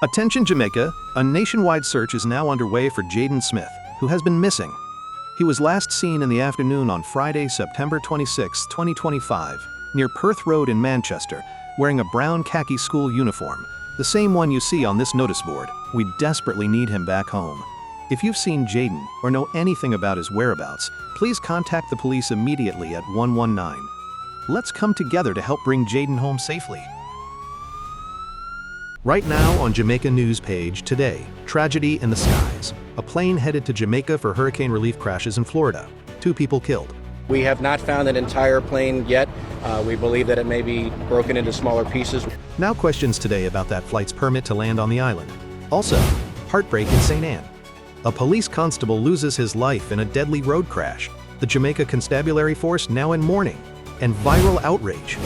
Attention Jamaica, a nationwide search is now underway for Jaden Smith, who has been missing. He was last seen in the afternoon on Friday, September 26, 2025, near Perth Road in Manchester, wearing a brown khaki school uniform, the same one you see on this notice board. We desperately need him back home. If you've seen Jaden or know anything about his whereabouts, please contact the police immediately at 119. Let's come together to help bring Jaden home safely. Right now on Jamaica News Page Today, tragedy in the skies. A plane headed to Jamaica for hurricane relief crashes in Florida. 2 people killed. We have not found an entire plane yet. We believe that it may be broken into smaller pieces. Now questions today about that flight's permit to land on the island. Also, heartbreak in St. Ann. A police constable loses his life in a deadly road crash. The Jamaica Constabulary Force now in mourning. And viral outrage.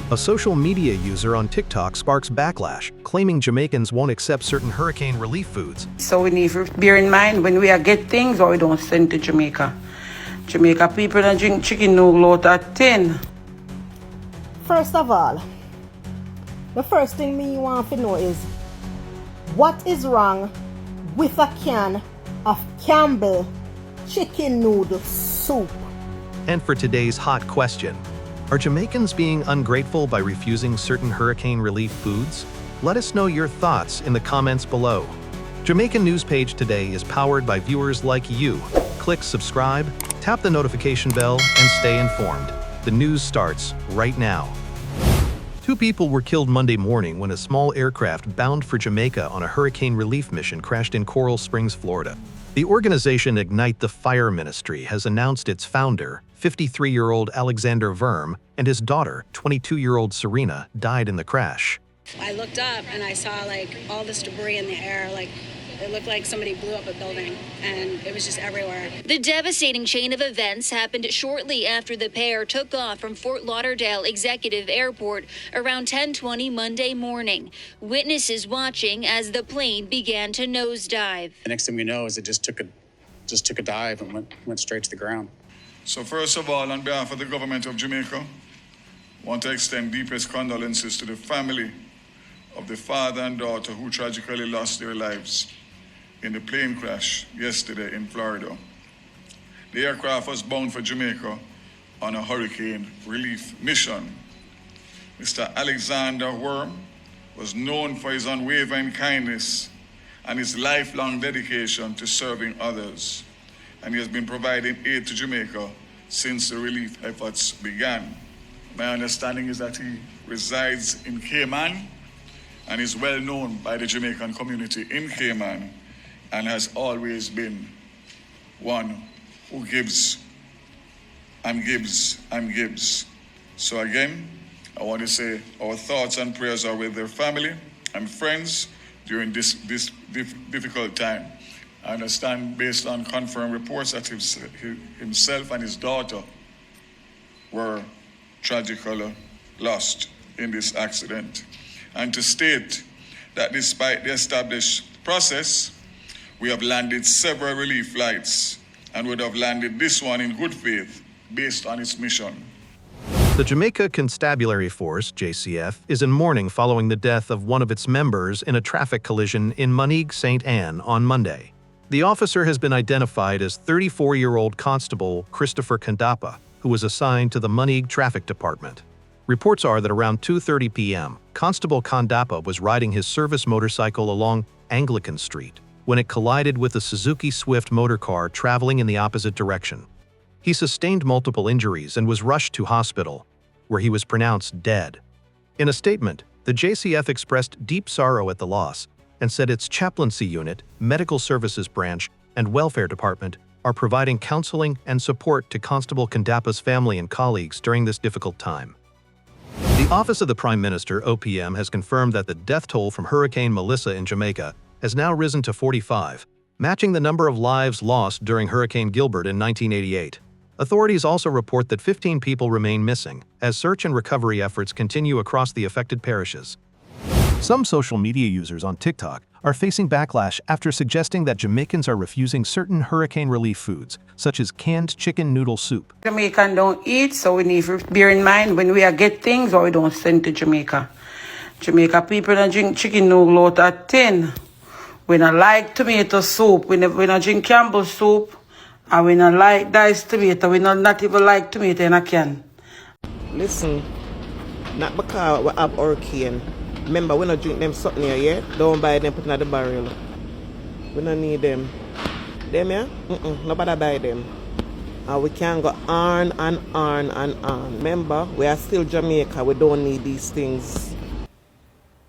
A social media user on TikTok sparks backlash, claiming Jamaicans won't accept certain hurricane relief foods. So we need to bear in mind when we get things or we don't send to Jamaica. Jamaica people don't drink chicken noodle out of tin. First of all, the first thing me want to know is what is wrong with a can of Campbell chicken noodle soup? And for today's hot question, are Jamaicans being ungrateful by refusing certain hurricane relief foods? Let us know your thoughts in the comments below. Jamaica News Page Today is powered by viewers like you. Click subscribe, tap the notification bell, and stay informed. The news starts right now. 2 people were killed Monday morning when a small aircraft bound for Jamaica on a hurricane relief mission crashed in Coral Springs, Florida. The organization Ignite the Fire Ministry has announced its founder, 53-year-old Alexander Verm, and his daughter, 22-year-old Serena, died in the crash. I looked up and I saw all this debris in the air, it looked like somebody blew up a building, and it was just everywhere. The devastating chain of events happened shortly after the pair took off from Fort Lauderdale Executive Airport around 10:20 Monday morning. Witnesses watching as the plane began to nosedive. The next thing we know is it just took a dive and went straight to the ground. So first of all, on behalf of the government of Jamaica, I want to extend deepest condolences to the family of the father and daughter who tragically lost their lives in the plane crash yesterday in Florida. The aircraft was bound for Jamaica on a hurricane relief mission. Mr. Alexander Worm was known for his unwavering kindness and his lifelong dedication to serving others, and he has been providing aid to Jamaica since the relief efforts began. My understanding is that he resides in Cayman and is well known by the Jamaican community in Cayman, and has always been one who gives and gives and gives. So again, I want to say our thoughts and prayers are with their family and friends during this difficult time. I understand, based on confirmed reports, that himself and his daughter were tragically lost in this accident. And to state that despite the established process, we have landed several relief flights and would have landed this one in good faith based on its mission. The Jamaica Constabulary Force, JCF, is in mourning following the death of one of its members in a traffic collision in Moneague, St. Ann on Monday. The officer has been identified as 34-year-old Constable Christopher Kandapa, who was assigned to the Moneague Traffic Department. Reports are that around 2:30 p.m., Constable Kandapa was riding his service motorcycle along Anglican Street when it collided with a Suzuki Swift motorcar traveling in the opposite direction. He sustained multiple injuries and was rushed to hospital, where he was pronounced dead. In a statement, the JCF expressed deep sorrow at the loss and said its chaplaincy unit, medical services branch, and welfare department are providing counseling and support to Constable Kandapa's family and colleagues during this difficult time. The Office of the Prime Minister, OPM, has confirmed that the death toll from Hurricane Melissa in Jamaica has now risen to 45, matching the number of lives lost during Hurricane Gilbert in 1988. Authorities also report that 15 people remain missing, as search and recovery efforts continue across the affected parishes. Some social media users on TikTok are facing backlash after suggesting that Jamaicans are refusing certain hurricane relief foods, such as canned chicken noodle soup. Jamaican don't eat, so we need to bear in mind when we get things or we don't send to Jamaica. Jamaica people don't drink chicken noodle out of tin. We don't like tomato soup. We don't drink Campbell soup. And we don't like diced tomato. We don't not even like tomato in a can. Listen, not because we have hurricane. Remember, we don't drink them something here, yeah? Don't buy them, put in the barrel. We don't need them. Them, yeah? Nobody buy them. And we can go on and on and on. Remember, we are still Jamaica. We don't need these things.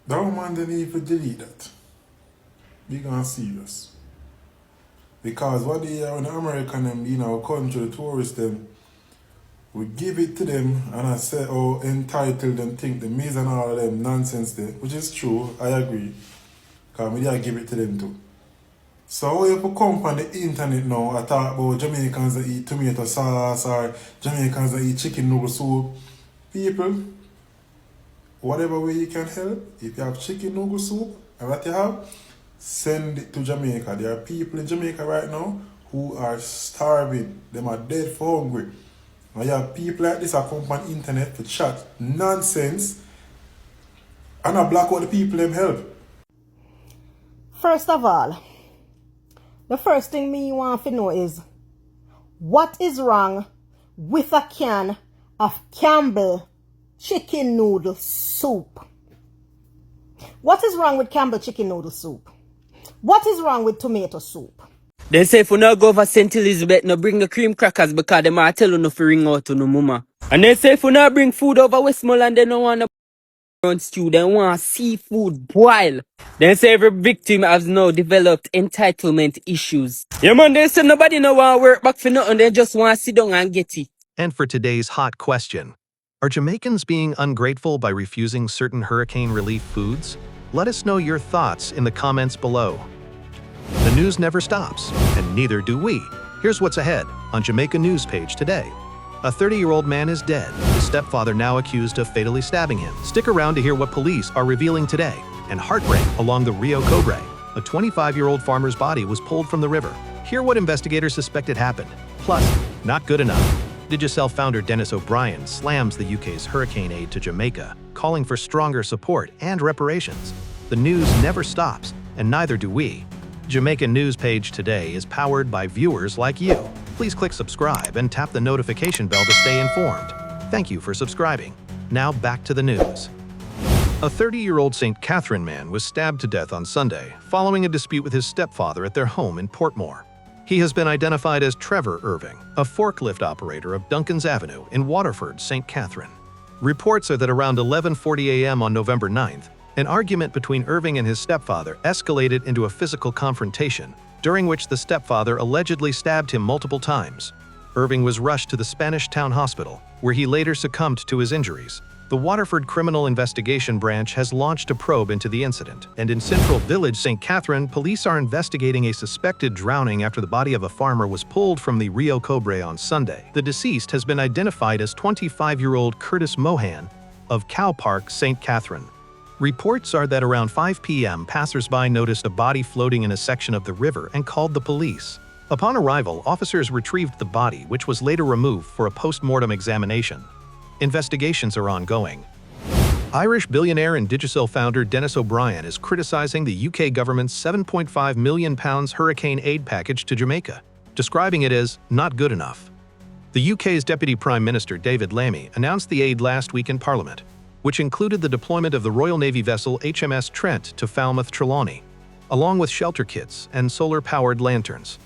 That woman didn't even delete that. Be gonna serious. Because what they are in America, them, you know, country, the tourists, them, we give it to them and I say, oh, entitled them, think the maize and all of them nonsense there, which is true, I agree. Because we didn't give it to them too. So if you come on the internet now, I talk about Jamaicans that eat tomato sauce or Jamaicans that eat chicken noodle soup. People, whatever way you can help, if you have chicken noodle soup and what you have, send it to Jamaica. There are people in Jamaica right now who are starving. They are dead for hungry. And you have people like this that come on the internet to chat nonsense and I block out the people them help. First of all, the first thing me want to know is, what is wrong with a can of Campbell chicken noodle soup? What is wrong with Campbell chicken noodle soup? What is wrong with tomato soup? They say if you not go over St. Elizabeth, no bring the cream crackers because they might tell you no to ring out to no mama. And they say if you not bring food over Westmoreland, they don't want to stew, they want seafood boil. They say every victim has now developed entitlement issues. Yeah man, they say nobody no want to work back for nothing, they just want to sit down and get it. And for today's hot question, are Jamaicans being ungrateful by refusing certain hurricane relief foods? Let us know your thoughts in the comments below. The news never stops, and neither do we. Here's what's ahead on Jamaica News Page today. A 30-year-old man is dead, his stepfather now accused of fatally stabbing him. Stick around to hear what police are revealing today. And heartbreak along the Rio Cobre. A 25-year-old farmer's body was pulled from the river. Hear what investigators suspected happened. Plus, not good enough. Digicel founder Dennis O'Brien slams the UK's hurricane aid to Jamaica, calling for stronger support and reparations. The news never stops, and neither do we. Jamaica News Page today is powered by viewers like you. Please click subscribe and tap the notification bell to stay informed. Thank you for subscribing. Now back to the news. A 30-year-old St. Catherine man was stabbed to death on Sunday following a dispute with his stepfather at their home in Portmore. He has been identified as Trevor Irving, a forklift operator of Duncan's Avenue in Waterford, St. Catherine. Reports are that around 11:40 a.m. on November 9th, an argument between Irving and his stepfather escalated into a physical confrontation, during which the stepfather allegedly stabbed him multiple times. Irving was rushed to the Spanish Town Hospital, where he later succumbed to his injuries. The Waterford Criminal Investigation Branch has launched a probe into the incident, and in Central Village, St. Catherine, police are investigating a suspected drowning after the body of a farmer was pulled from the Rio Cobre on Sunday. The deceased has been identified as 25-year-old Curtis Mohan of Cow Park, St. Catherine. Reports are that around 5 p.m., passers-by noticed a body floating in a section of the river and called the police. Upon arrival, officers retrieved the body, which was later removed for a post-mortem examination. Investigations are ongoing. Irish billionaire and Digicel founder Dennis O'Brien is criticizing the UK government's £7.5 million hurricane aid package to Jamaica, describing it as not good enough. The UK's Deputy Prime Minister David Lammy announced the aid last week in Parliament, which included the deployment of the Royal Navy vessel HMS Trent to Falmouth, Trelawney, along with shelter kits and solar-powered lanterns.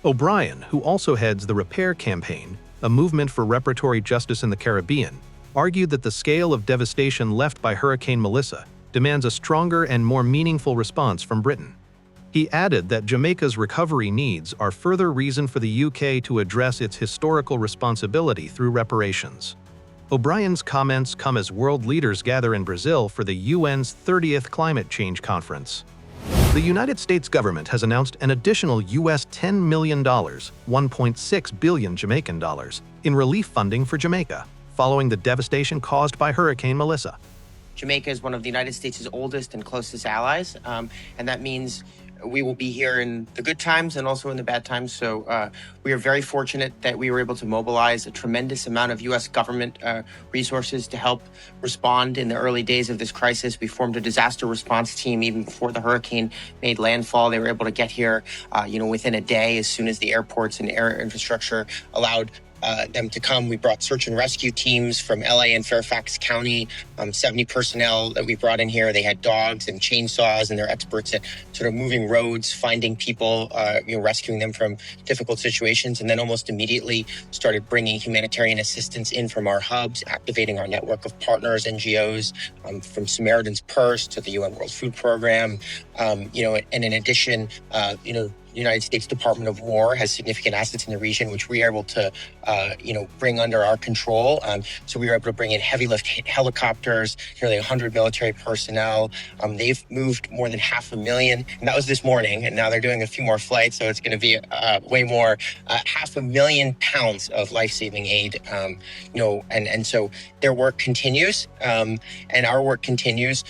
O'Brien, who also heads the Repair Campaign, a movement for reparatory justice in the Caribbean, argued that the scale of devastation left by Hurricane Melissa demands a stronger and more meaningful response from Britain. He added that Jamaica's recovery needs are further reason for the UK to address its historical responsibility through reparations. O'Brien's comments come as world leaders gather in Brazil for the UN's 30th Climate Change Conference. The United States government has announced an additional US $10 million, $1.6 billion Jamaican dollars, in relief funding for Jamaica, following the devastation caused by Hurricane Melissa. Jamaica is one of the United States' oldest and closest allies, and that means we will be here in the good times and also in the bad times. So we are very fortunate that we were able to mobilize a tremendous amount of U.S. government resources to help respond in the early days of this crisis. We formed a disaster response team even before the hurricane made landfall. They were able to get here, within a day, as soon as the airports and air infrastructure allowed them to come. We brought search and rescue teams from LA and Fairfax County, 70 personnel that we brought in here. They had dogs and chainsaws, and they're experts at sort of moving roads, finding people, rescuing them from difficult situations, and then almost immediately started bringing humanitarian assistance in from our hubs, activating our network of partners, NGOs, from Samaritan's Purse to the UN World Food Program, and in addition, the United States Department of War has significant assets in the region, which we are able to, bring under our control. So we were able to bring in heavy lift helicopters, nearly 100 military personnel. They've moved more than 500,000, and that was this morning. And now they're doing a few more flights, so it's going to be way more. 500,000 pounds of life-saving aid. And so their work continues, and our work continues.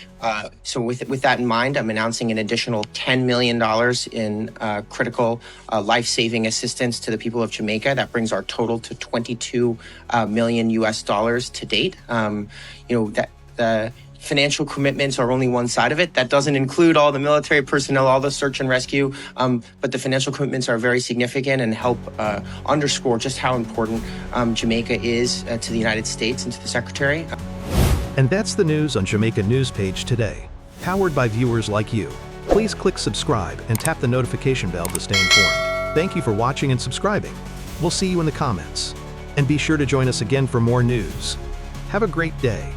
So with that in mind, I'm announcing an additional $10 million in critical life-saving assistance to the people of Jamaica. That brings our total to $22 million US to date. That the financial commitments are only one side of it. That doesn't include all the military personnel, all the search and rescue, but the financial commitments are very significant and help underscore just how important Jamaica is to the United States and to the Secretary. And that's the news on Jamaica News Page today. Powered by viewers like you. Please click subscribe and tap the notification bell to stay informed. Thank you for watching and subscribing. We'll see you in the comments. And be sure to join us again for more news. Have a great day.